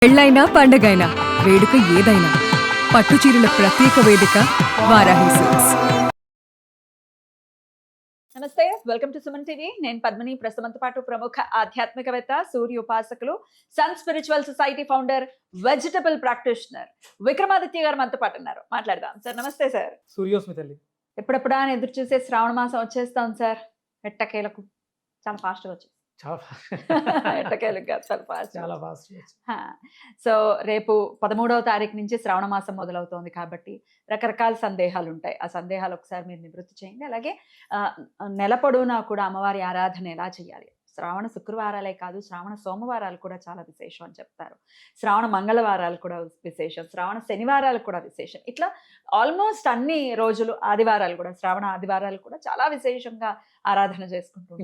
పెళ్ళైనా పండగైనా వేడుక ఏదైనా పట్టు చీరల ప్రత్యేక వేదిక వారాహి సిల్క్స్. నమస్తే, వెల్కమ్ టు సుమన్ టీవీ. నేను పద్మిని. ప్రస్తుతంతో పాటు ప్రముఖ ఆధ్యాత్మికవేత్త, సూర్య ఉపాసకులు, sun spiritual society founder, vegetable practitioner Vikramaditya garu మనతో పాటు ఉన్నారు. మాట్లాడదాం సార్. నమస్తే సార్. సూర్యోస్మి తల్లి. ఎప్పుడెప్పుడా అని ఎదురు చూసే శ్రావణ మాసం వచ్చేస్తాం సార్. ఎట్టకేలకు చాలా ఫాస్ట్గా వచ్చేసి ఎట్టకేలకు కాదు, చాలా ఫాస్ట్, చాలా ఫాస్ట్. సో రేపు 13వ తారీఖు నుంచి శ్రావణ మాసం మొదలవుతోంది కాబట్టి రకరకాల సందేహాలు ఉంటాయి. ఆ సందేహాలు ఒకసారి మీరు నివృత్తి చేయండి. అలాగే నెల పొడవునా కూడా అమ్మవారి ఆరాధన ఎలా చేయాలి, శ్రావణ శుక్రవారాలే కాదు, శ్రావణ సోమవారాలు కూడా చాలా విశేషం అని చెప్తారు. శ్రావణ మంగళవారాలు కూడా విశేషం, శ్రావణ శనివారాలు కూడా విశేషం. ఇట్లా ఆల్మోస్ట్ అన్ని రోజులు, ఆదివారాలు కూడా, శ్రావణ ఆదివారాలు కూడా చాలా విశేషంగా ఆరాధన చేసుకుంటూ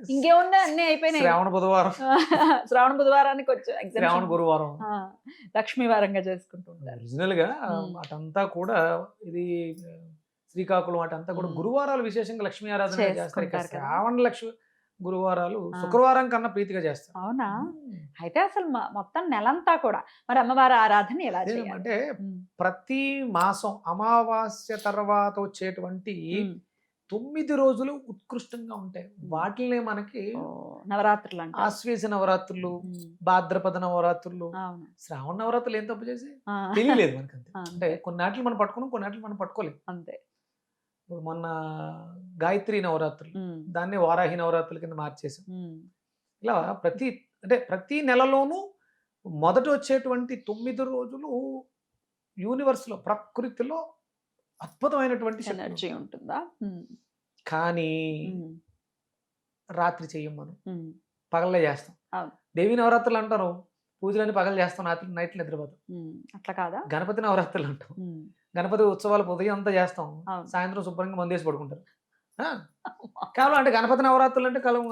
ఇంకేమున్నాయి, అన్ని అయిపోయినాయి. శ్రావణ బుధవారం శ్రావణ బుధవారానికి వచ్చాం, శ్రావణ గురువారం లక్ష్మీవారంగా చేసుకుంటూ ఉంటారు. ఒరిజినల్ గా అటంతా కూడా ఇది శ్రీకాకుళం అటంతా కూడా గురువారాలు విశేషంగా లక్ష్మీ ఆరాధన చేస్తారు. శ్రావణ లక్ష్మి గురువారాలు శుక్రవారం కన్నా ప్రీతిగా చేస్తారు. అవునా? అయితే అసలు మొత్తం నెలంతా కూడా మరి అమ్మవారి ఆరాధన ఎలా చేయాలి అంటే ప్రతి మాసం అమావాస్య తర్వాత వచ్చేటువంటి 9 రోజులు ఉత్కృష్టంగా ఉంటాయి. వాటినే మనకి నవరాత్రులు, ఆశ్వేజ నవరాత్రులు, భాద్రపద నవరాత్రులు, శ్రావణ నవరాత్రులు ఏం తప్పు చేసి తెలియలేదు మనకి. అంటే కొన్నాటిని మనం పట్టుకున్నాం, కొన్నాటిని మనం పట్టుకోలేదు అంతే. ఇప్పుడు మొన్న గాయత్రి నవరాత్రులు, దాన్ని వారాహి నవరాత్రుల కింద మార్చేసాం. ఇలా ప్రతి నెలలోనూ మొదట వచ్చేటువంటి 9 రోజులు యూనివర్స్ లో, ప్రకృతిలో అద్భుతమైనటువంటి ఎనర్జీ ఉంటుందా. కానీ రాత్రి చెయ్యం, మనం పగలే చేస్తాం. దేవి నవరాత్రులు అంటారు, పూజలన్నీ పగలు చేస్తాం, రాత్రి నైట్లు నిద్రపోతాం. అట్లా కాదా? గణపతి నవరాత్రులు అంటాం, గణపతి ఉత్సవాలు ఉదయం అంతా చేస్తాం, సాయంత్రం శుభ్రంగా మందేసి పడుకుంటారు. కేవలం అంటే గణపతి నవరాత్రులు అంటే కేవలం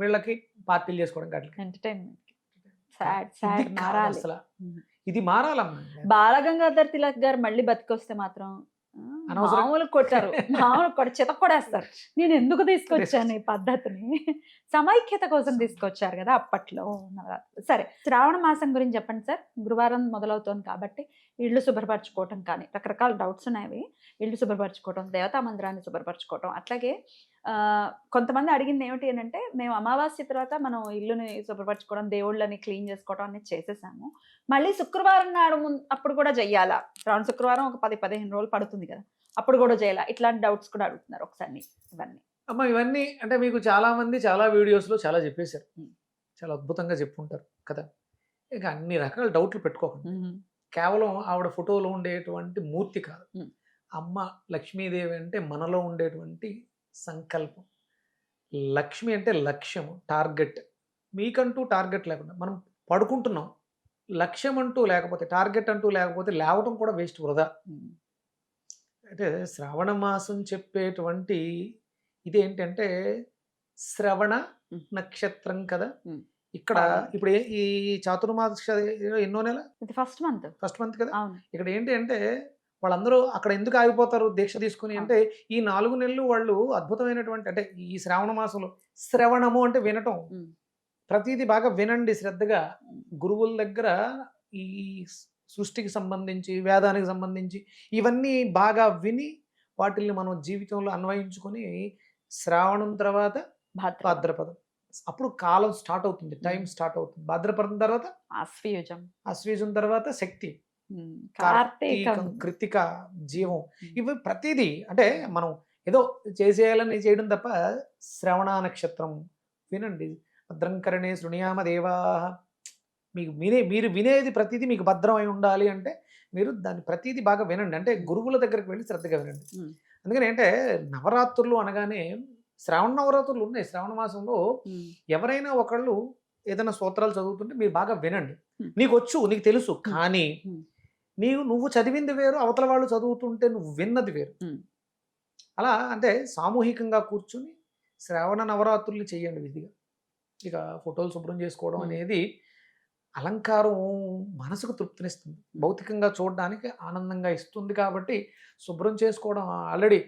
వీళ్ళకి పార్టీలు చేసుకోవడం, ఎంటర్టైన్మెంట్. ఇది మారాలమ్మా. బాలగంగాధర్ తిలక్ గారు మళ్ళీ బతికొస్తే మాత్రం మామూలు కొట్టారు, మామూలు చిత కొడేస్తారు. నేను ఎందుకు తీసుకొచ్చాను ఈ పద్ధతిని? సమైక్యత కోసం తీసుకొచ్చారు కదా అప్పట్లో. సరే, శ్రావణ మాసం గురించి చెప్పండి సార్. గురువారం మొదలవుతోంది కాబట్టి ఇళ్ళు శుభ్రపరచుకోవటం కానీ, రకరకాల డౌట్స్ ఉన్నాయి. ఇళ్ళు శుభ్రపరచుకోవటం, దేవతా మందిరాన్ని శుభ్రపరచుకోవటం, అట్లాగే కొంతమంది అడిగింది ఏమిటి అని అంటే, మేము అమావాస్య తర్వాత మనం ఇల్లుని శుభ్రపరచుకోవడం, దేవుళ్ళని క్లీన్ చేసుకోవడం అనేది చేసేసాము, మళ్ళీ శుక్రవారం నాడు అప్పుడు కూడా చెయ్యాలా? శ్రావణ శుక్రవారం ఒక 10-15 రోజులు పడుతుంది కదా, అప్పుడు కూడా చేయాలా? ఇట్లాంటి డౌట్స్ కూడా అడుగుతున్నారు. ఒకసారి ఇవన్నీ అమ్మ, ఇవన్నీ అంటే మీకు చాలా మంది చాలా వీడియోస్లో చాలా చెప్పేశారు, చాలా అద్భుతంగా చెప్పుకుంటారు కదా. ఇక అన్ని రకాల డౌట్లు పెట్టుకోకండి. కేవలం ఆవిడ ఫోటోలో ఉండేటువంటి మూర్తి కాదు, అమ్మ లక్ష్మీదేవి అంటే మనలో ఉండేటువంటి సంకల్పం. లక్ష్మి అంటే లక్ష్యము, టార్గెట్. మీకంటూ టార్గెట్ లేకుండా మనం పడుకుంటున్నాం, లక్ష్యం అంటూ లేకపోతే, టార్గెట్ అంటూ లేకపోతే లేవటం కూడా వేస్ట్, వృధా. అంటే శ్రావణ మాసం చెప్పేటువంటి ఇదేంటంటే శ్రవణ నక్షత్రం కదా. ఇక్కడ ఇప్పుడు ఈ చాతుర్మాస ఎన్నో నెల, ఫస్ట్ మంత్ కదా. ఇక్కడ ఏంటి అంటే వాళ్ళందరూ అక్కడ ఎందుకు ఆగిపోతారు దీక్ష తీసుకుని అంటే, ఈ 4 నెలలు వాళ్ళు అద్భుతమైనటువంటి, అంటే ఈ శ్రావణ మాసంలో శ్రవణము అంటే వినటం, ప్రతిదీ బాగా వినండి శ్రద్ధగా. గురువుల దగ్గర ఈ సృష్టికి సంబంధించి, వేదానికి సంబంధించి ఇవన్నీ బాగా విని వాటిల్ని మనం జీవితంలో అన్వయించుకొని, శ్రావణం తర్వాత భాద్రపదం, అప్పుడు కాలం స్టార్ట్ అవుతుంది, టైం స్టార్ట్ అవుతుంది. భాద్రపదం తర్వాత అశ్వయుజం తర్వాత శక్తి, కార్తీకం, కృతిక, జీవం. ఇవి ప్రతిదీ అంటే మనం ఏదో చేసేయాలని చేయడం తప్ప, శ్రవణ నక్షత్రం వినండి. భద్రంకరణే శృణుయామ దేవా, మీరు వినేది ప్రతిదీ మీకు భద్రమై ఉండాలి అంటే మీరు దాన్ని ప్రతిదీ బాగా వినండి. అంటే గురువుల దగ్గరికి వెళ్ళి శ్రద్ధగా వినండి. అందుకని అంటే నవరాత్రులు అనగానే శ్రావణ నవరాత్రులు ఉన్నాయి. శ్రావణ మాసంలో ఎవరైనా ఒకళ్ళు ఏదైనా స్తోత్రాలు చదువుతుంటే మీరు బాగా వినండి. నీకు వచ్చు, నీకు తెలుసు, కానీ నువ్వు చదివింది వేరు, అవతల వాళ్ళు చదువుతుంటే నువ్వు విన్నది వేరు. అలా అంటే సామూహికంగా కూర్చుని శ్రావణ నవరాత్రుల్ని చెయ్యండి విధిగా. ఇక ఫోటోలు శుభ్రం చేసుకోవడం అనేది అలంకారం మనసుకు తృప్తినిస్తుంది, భౌతికంగా చూడడానికి ఆనందంగా ఇస్తుంది. కాబట్టి శుభ్రం చేసుకోవడం, ఆల్రెడీ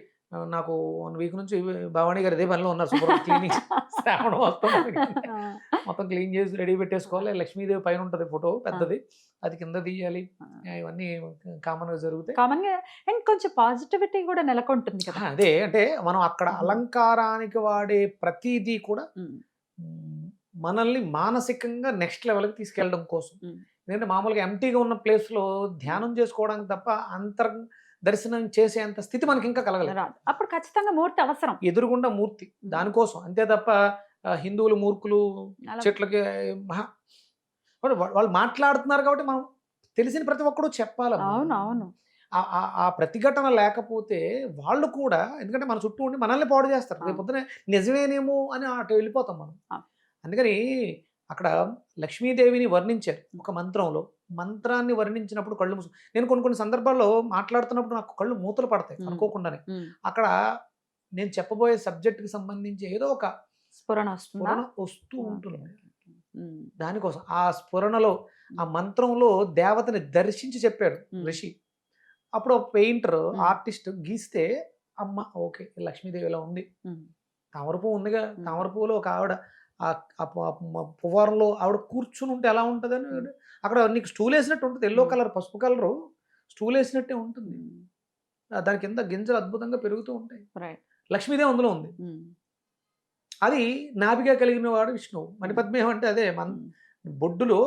నాకు 1 వీక్ నుంచి భవానీ గారు ఇదే పనిలో ఉన్నారు. శుభ్రం క్లీనింగ్ శ్రావణం వస్తుంది మొత్తం క్లీన్ చేసి రెడీ పెట్టేసుకోవాలి. లక్ష్మీదేవి పైన ఉంటుంది ఫోటో పెద్దది, అది కింద తీయాలి. ఇవన్నీ కామన్గా జరుగుతాయి. కామన్ గా అండ్ కొంచెం పాజిటివిటీ కూడా నెలకొంటుంది కదా. అదే అంటే మనం అక్కడ అలంకారానికి వాడే ప్రతిదీ కూడా మనల్ని మానసికంగా నెక్స్ట్ లెవెల్కి తీసుకెళ్ళడం కోసం. ఎందుకంటే మామూలుగా ఎంటీగా ఉన్న ప్లేస్లో ధ్యానం చేసుకోవడానికి తప్ప దర్శనం చేసేంత స్థితి మనకి ఇంకా కలగలేదు. రాదు. అప్పుడు ఖచ్చితంగా మూర్తి అవసరం. ఎదురుగుండా మూర్తి దానికోసం, అంతే తప్ప హిందువులు మూర్ఖులు అలా చెట్లకి వాళ్ళు మాట్లాడుతున్నారు కాబట్టి మనం తెలిసిన ప్రతి ఒక్కడు చెప్పాలి. అవును అవును. ఆ ప్రతిఘటన లేకపోతే వాళ్ళు కూడా, ఎందుకంటే మన చుట్టూ ఉండి మనల్ని పాడు చేస్తారు. రేపు పొద్దున నిజమేనేమో అని అటు వెళ్ళిపోతాం మనం. అందుకని అక్కడ లక్ష్మీదేవిని వర్ణించారు ఒక మంత్రంలో. మంత్రాన్ని వర్ణించినప్పుడు కళ్ళు మూసు, నేను కొన్ని సందర్భాల్లో మాట్లాడుతున్నప్పుడు నాకు కళ్ళు మూతలు పడతాయి అనుకోకుండానే. అక్కడ నేను చెప్పబోయే సబ్జెక్ట్కి సంబంధించి ఏదో ఒక స్ఫురణ వస్తూ ఉంటుంది. దానికోసం ఆ స్ఫురణలో ఆ మంత్రంలో దేవతని దర్శించి చెప్పాడు ఋషి. అప్పుడు పెయింటర్ ఆర్టిస్ట్ గీస్తే అమ్మ ఓకే లక్ష్మీదేవి ఇలా ఉంది. తామరపువ్వు ఉందిగా, తామరపువ్వులో ఒక ఆవిడ పువ్వారంలో ఆవిడ కూర్చుని ఉంటే ఎలా ఉంటుందని అక్కడ నీకు స్టూల్ వేసినట్టు ఉంటుంది. ఎల్లో కలర్ పసుపు కలరు స్టూల్ వేసినట్టే ఉంటుంది. దాని కింద గింజలు అద్భుతంగా పెరుగుతూ ఉంటాయి. లక్ష్మీదేవి అందులో ఉంది. అది నాభిగా కలిగిన వాడు విష్ణువు. మణిపద్మం అంటే అదే బొడ్డులో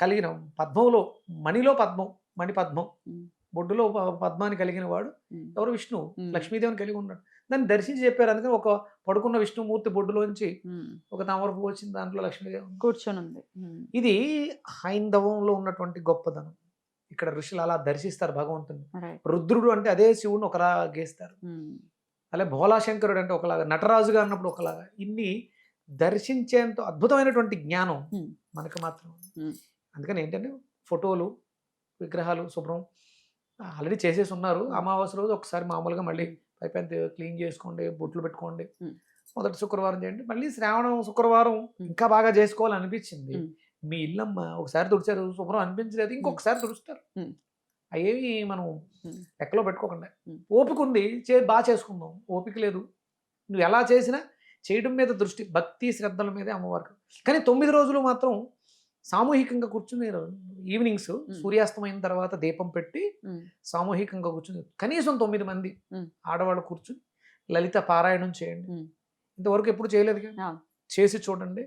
కలిగిన పద్మంలో, మణిలో పద్మం, మణిపద్మం, బొడ్డులో పద్మాన్ని కలిగిన వాడు ఎవరు? విష్ణువు. లక్ష్మీదేవిని కలిగి ఉన్నాడు. దాన్ని దర్శించి చెప్పారు. అందుకని ఒక పడుకున్న విష్ణుమూర్తి బొడ్డులోంచి ఒక తామర పువ్వు వచ్చింది, దాంట్లో లక్ష్మీదేవి కూర్చొని ఉంది. ఇది హైందవంలో ఉన్నటువంటి గొప్పదనం. ఇక్కడ ఋషులు అలా దర్శిస్తారు భగవంతుని. రుద్రుడు అంటే అదే శివుని ఒకలా గీస్తారు. అలాగే భోలాశంకరుడు అంటే ఒకలాగా, నటరాజుగా అన్నప్పుడు ఒకలాగా. ఇన్ని దర్శించేంత అద్భుతమైనటువంటి జ్ఞానం మనకు మాత్రం. అందుకని ఏంటంటే ఫోటోలు విగ్రహాలు శుభ్రం ఆల్రెడీ చేసేసి ఉన్నారు. అమావాస్య రోజు ఒకసారి మామూలుగా మళ్ళీ పైపైన క్లీన్ చేసుకోండి, బొట్లు పెట్టుకోండి. మొదటి శుక్రవారం చేయండి. మళ్ళీ శ్రావణం శుక్రవారం ఇంకా బాగా చేసుకోవాలనిపించింది. మీ ఇల్లమ్మ ఒకసారి తుడిచారు, శుభ్రం అనిపించలేదు, ఇంకొకసారి తుడుస్తారు. అవేవి మనం లెక్కలో పెట్టుకోకుండా ఓపిక ఉంది బాగా చేసుకుందాం. ఓపిక లేదు, నువ్వు ఎలా చేసినా చేయడం మీద దృష్టి, భక్తి శ్రద్ధల మీదే అమ్మవారికి. కానీ 9 రోజులు మాత్రం సామూహికంగా కూర్చుని ఈవినింగ్స్ సూర్యాస్తమైన తర్వాత దీపం పెట్టి సామూహికంగా కూర్చుని కనీసం 9 మంది ఆడవాళ్ళు కూర్చుని లలిత పారాయణం చేయండి. ఇంతవరకు ఎప్పుడు చేయలేదు కదా, చేసి చూడండి.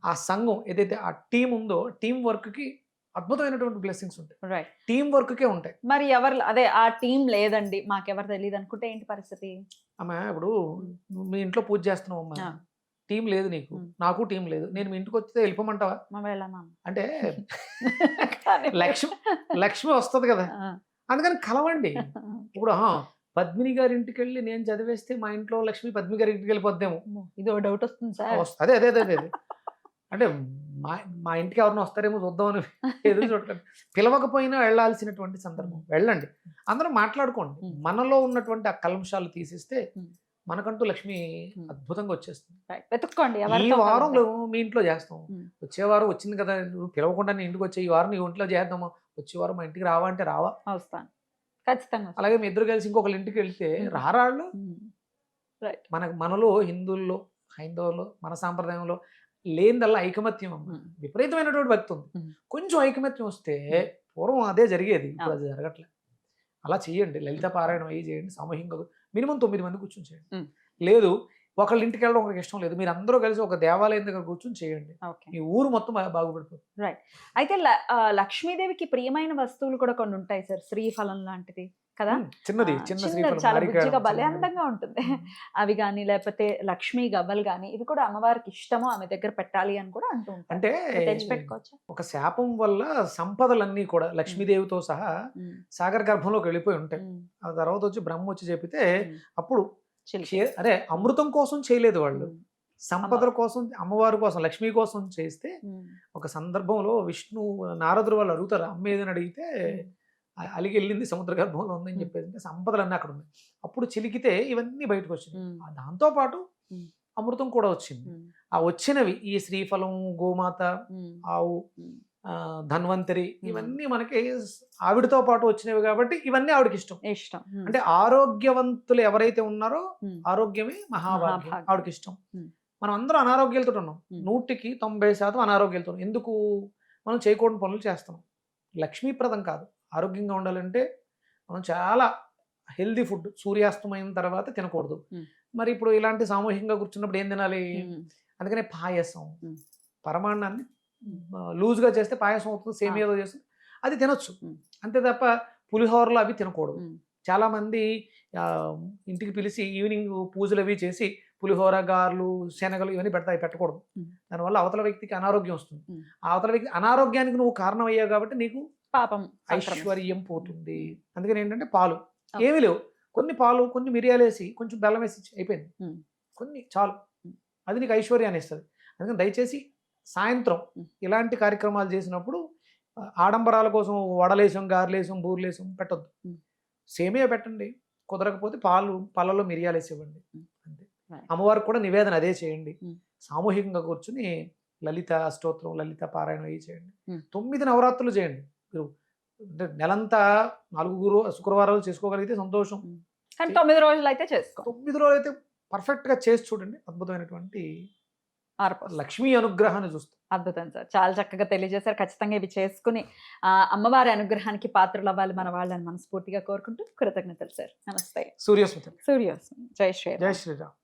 ఆ సంఘం ఏదైతే ఆ టీం ఉందో, టీం వర్క్కి అద్భుతమైనటువంటి బ్లెస్సింగ్స్ ఉంటాయి. టీం వర్క్కే ఉంటాయి. మరి ఎవరు అదే ఆ టీం లేదండి మాకెవరు తెలియదు అనుకుంటే ఏంటి పరిస్థితి? అమ్మా ఇప్పుడు మీ ఇంట్లో పూజ చేస్తున్నావు అమ్మా, టీం లేదు నీకు, నాకు టీం లేదు, నేను మీ ఇంటికి వస్తే వెళ్ళిపోమంటావా? అంటే లక్ష్మి వస్తుంది కదా, అందుకని కలవండి. ఇప్పుడు పద్మిని గారి ఇంటికి వెళ్ళి నేను చదివేస్తే మా ఇంట్లో లక్ష్మి పద్మిని గారి ఇంటికి వెళ్ళిపోద్దేమో, ఇది ఒక డౌట్ వస్తుంది సార్. అదే అదే అదే అదే అంటే మా ఇంటికి ఎవరిని వస్తారేమో చూద్దామని ఎదురు చూడకండి. పిలవకపోయినా వెళ్ళాల్సినటువంటి సందర్భం వెళ్ళండి, అందరూ మాట్లాడుకోండి. మనలో ఉన్నటువంటి ఆ కల్మషాలు తీసేస్తే మనకంటూ లక్ష్మి అద్భుతంగా వచ్చేస్తుంది. వెతుక్కోండి. ఈ వారం మీ ఇంట్లో చేస్తాం, వచ్చే వారం వచ్చింది కదా, నువ్వు పిలవకుండా నీ ఇంటికి వచ్చే ఈ వారం నీ ఇంట్లో చేద్దామా, వచ్చే వారం మా ఇంటికి రావా అంటే రావా, వస్తాను ఖచ్చితంగా. అలాగే మీ ఇద్దరు కలిసి ఇంకొకరి ఇంటికి వెళ్తే రారాళ్ళు. మనలో హిందువుల్లో హైందవుల్లో మన సాంప్రదాయంలో లేనిదల్లా ఐకమత్యం అమ్మ, విపరీతమైనటువంటి భక్తి ఉంది. కొంచెం ఐకమత్యం వస్తే పూర్వం అదే జరిగేది, ఇప్పుడు అది జరగట్లేదు. అలా చేయండి, లలిత పారాయణం అయ్యి చేయండి, సామూహికంగా మినిమం 9 మంది కూర్చొని చేయండి. లేదు ఒకళ్ళ ఇంటికి వెళ్ళడం ఒకరికి ఇష్టం లేదు, మీరు అందరూ కలిసి ఒక దేవాలయం దగ్గర కూర్చొని చేయండి, ఈ ఊరు మొత్తం బాగుపడిపోతుంది. రైట్. అయితే లక్ష్మీదేవికి ప్రియమైన వస్తువులు కూడా కొన్ని ఉంటాయి సార్, శ్రీఫలం లాంటిది కదా, చిన్నది చాలా బుజ్జిగా భలే అందంగా ఉంటుంది. అవి కానీ లేకపోతే లక్ష్మీ గవ్వలు కానీ, ఇవి కూడా అమ్మవారికి ఇష్టమో ఆమె దగ్గర పెట్టాలి అని కూడా అంటూ ఉంటారు. అంటే తెచ్చిపెట్టుకోవచ్చు. ఒక శాపం వల్ల సంపదలన్నీ కూడా లక్ష్మీదేవితో సహా సాగర గర్భంలోకి వెళ్ళిపోయి ఉంటాయి. ఆ తర్వాత వచ్చి బ్రహ్మ వచ్చి చెప్పితే అప్పుడు అరే అమృతం కోసం చేయలేదు వాళ్ళు, సంపదల కోసం, అమ్మవారి కోసం, లక్ష్మీ కోసం చేస్తే ఒక సందర్భంలో విష్ణు నారదుడు వాళ్ళు అడుగుతారు, అమ్మ ఏదని అడిగితే అలిగి వెళ్ళింది సముద్ర గర్భంలో ఉందని చెప్పేసి సంపదలన్నీ అక్కడ ఉన్నాయి. అప్పుడు చిలికితే ఇవన్నీ బయటకు వచ్చింది, దాంతో పాటు అమృతం కూడా వచ్చింది. ఆ వచ్చినవి ఈ శ్రీఫలం, గోమాత, ఆవు, ధన్వంతరి ఇవన్నీ మనకి ఆవిడతో పాటు వచ్చినవి కాబట్టి ఇవన్నీ ఆవిడకి ఇష్టం. ఇష్టం. అంటే ఆరోగ్యవంతులు ఎవరైతే ఉన్నారో ఆరోగ్యమే మహాభాగ్యం మహాభాగ్యం. ఆవిడకి ఇష్టం. ఉమ్. మనం అందరం అనారోగ్యాలతో ఉన్నాం. ఉమ్. 100% అనారోగ్యాలతో ఉన్నాం. ఎందుకు? మనం చేయకూడని పనులు చేస్తున్నాం. లక్ష్మీప్రదం కాదు. ఆరోగ్యంగా ఉండాలంటే మనం చాలా హెల్దీ ఫుడ్ సూర్యాస్తమైన తర్వాత తినకూడదు. మరి ఇప్పుడు ఇలాంటి సామూహికంగా కూర్చున్నప్పుడు ఏం తినాలి? అందుకనే పాయసం, పరమాన్నాన్ని లూజ్గా చేస్తే పాయసం అవుతుంది, సేమియాతో చేస్తుంది, అది తినొచ్చు. అంతే తప్ప పులిహోరలు అవి తినకూడదు. చాలామంది ఇంటికి పిలిచి ఈవినింగ్ పూజలు అవి చేసి పులిహోర, గారెలు, శనగలు ఇవన్నీ పెట్టకూడదు. దానివల్ల అవతల వ్యక్తికి అనారోగ్యం వస్తుంది. ఆ అవతల వ్యక్తి అనారోగ్యానికి నువ్వు కారణం అయ్యావు కాబట్టి నీకు పాపం ఐశ్వర్యం పోతుంది. అందుకని ఏంటంటే పాలు ఏమీ లేవు, కొన్ని పాలు, కొన్ని మిరియాలు వేసి కొంచెం బెల్లం వేసి అయిపోయింది, కొన్ని చాలు, అది నీకు ఐశ్వర్యాన్ని ఇస్తుంది. అందుకని దయచేసి సాయంత్రం ఇలాంటి కార్యక్రమాలు చేసినప్పుడు ఆడంబరాల కోసం వడలేసం, గారెలేసం, బూర్లేసం పెట్టద్దు. సేమియా పెట్టండి, కుదరకపోతే పాలలో మిరియాలు వేసి ఇవ్వండి అంతే. అమ్మవారికి కూడా నివేదన అదే చేయండి. సామూహికంగా కూర్చుని లలిత స్తోత్రం, లలిత పారాయణం అవి చేయండి. 9 నవరాత్రులు చేయండి. మీరు అంటే నెలంతా 4 శుక్రవారాలు చేసుకోగలిగితే సంతోషం. కానీ 9 రోజులు అయితే చేసుకో. 9 రోజులు అయితే పర్ఫెక్ట్గా చేసి చూడండి, అద్భుతమైనటువంటి లక్ష్మీ అనుగ్రహాన్ని చూస్తాం. అద్భుతం సార్, చాలా చక్కగా తెలియజేశారు. ఖచ్చితంగా ఇవి చేసుకుని అమ్మవారి అనుగ్రహానికి పాత్రలు అవ్వాలి మన వాళ్ళని మనస్ఫూర్తిగా కోరుకుంటూ కృతజ్ఞతలు సార్. నమస్తే. సూర్యోస్మితం. సూర్యోస్మి. జై శ్రీరామ్. జై శ్రీరామ్.